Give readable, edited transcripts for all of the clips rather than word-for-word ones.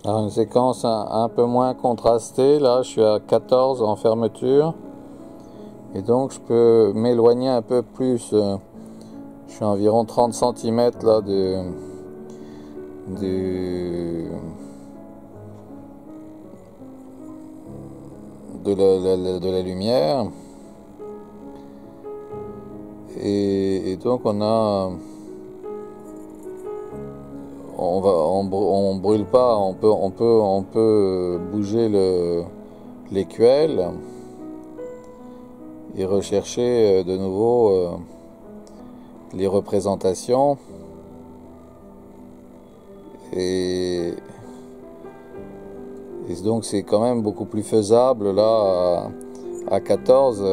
Alors une séquence un peu moins contrastée, là je suis à 14 en fermeture, et donc je peux m'éloigner un peu plus, je suis à environ 30 cm là de la lumière, et donc on brûle pas, on peut bouger l'écuelle et rechercher de nouveau les représentations, et donc c'est quand même beaucoup plus faisable là à 14,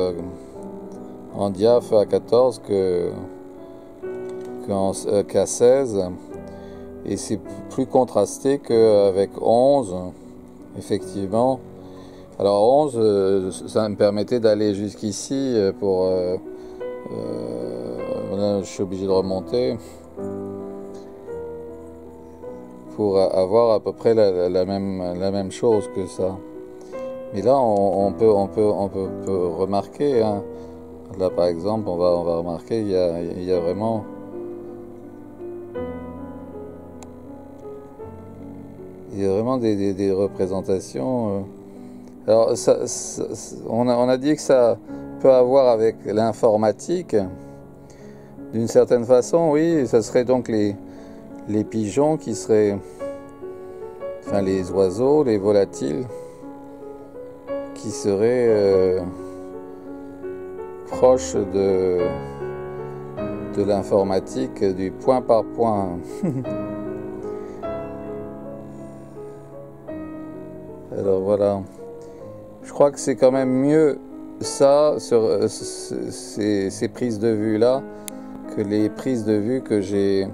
en diaph à 14 qu'à 16, et c'est plus contrasté qu'avec 11, effectivement. Alors 11, ça me permettait d'aller jusqu'ici là, je suis obligé de remonter pour avoir à peu près la même chose que ça. Mais là, on peut remarquer, hein. Là, par exemple, on va remarquer, il y a vraiment des représentations. Alors, on a dit que ça peut avoir avec l'informatique. D'une certaine façon, oui, ça serait donc les pigeons qui seraient, enfin les oiseaux, les volatiles, qui seraient proches de l'informatique, du point par point. Alors voilà, je crois que c'est quand même mieux ça, sur ces prises de vue là, que les prises de vue que j'ai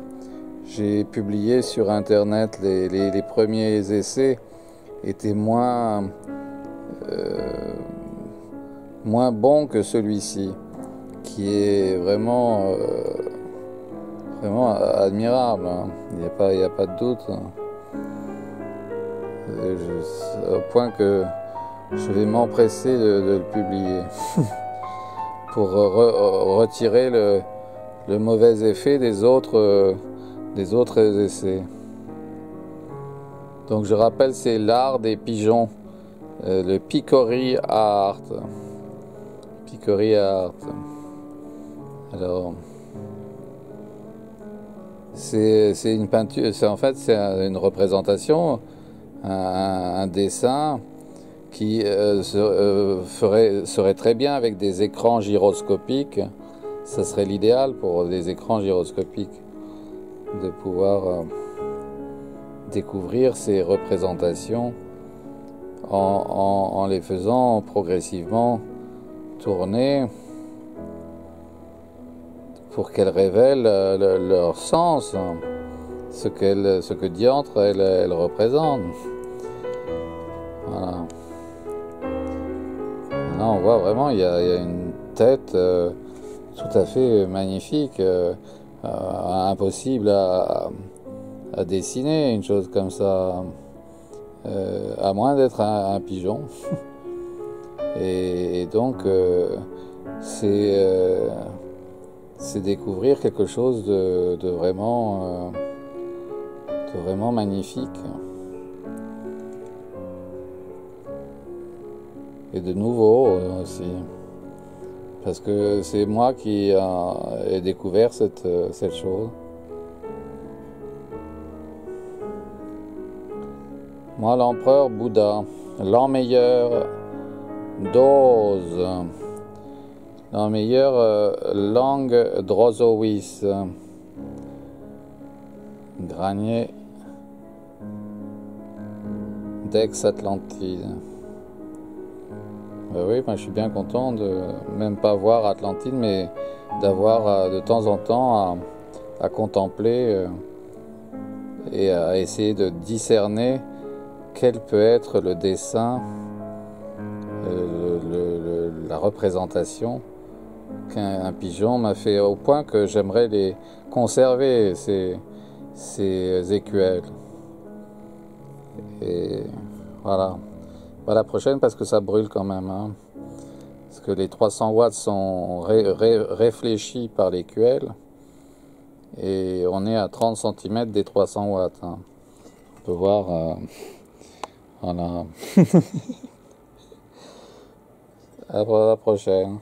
publiées sur internet. Les premiers essais étaient moins bons que celui-ci, qui est vraiment admirable, hein. Il n'y a pas de doute, hein. Au point que je vais m'empresser de le publier pour retirer le mauvais effet des autres essais. Donc je rappelle, c'est l'art des pigeons, le peacock art. Peacock art. Alors c'est une peinture, en fait c'est une représentation, un dessin qui serait très bien avec des écrans gyroscopiques. Ça serait l'idéal pour des écrans gyroscopiques, de pouvoir découvrir ces représentations en les faisant progressivement tourner pour qu'elles révèlent leur sens, hein, ce que diantre elles représentent. Voilà. Là, on voit vraiment, il y a une tête tout à fait magnifique, impossible à dessiner une chose comme ça, à moins d'être un pigeon. Et donc, c'est découvrir quelque chose de vraiment magnifique et de nouveau aussi, parce que c'est moi qui ai découvert cette chose. Moi, l'empereur Bouddha, l'an meilleur dose, l'an meilleur langue drosoïs, granier d'Aix-Atlantide. Ben oui, moi je suis bien content de même pas voir Atlantide, mais d'avoir de temps en temps à contempler et à essayer de discerner quel peut être le dessin, la représentation qu'un pigeon m'a fait, au point que j'aimerais les conserver, ces écuelles. Et voilà. Pas la prochaine parce que ça brûle quand même. Hein. Parce que les 300 watts sont réfléchis par les QL. Et on est à 30 cm des 300 watts. Hein. On peut voir. Voilà. À la prochaine.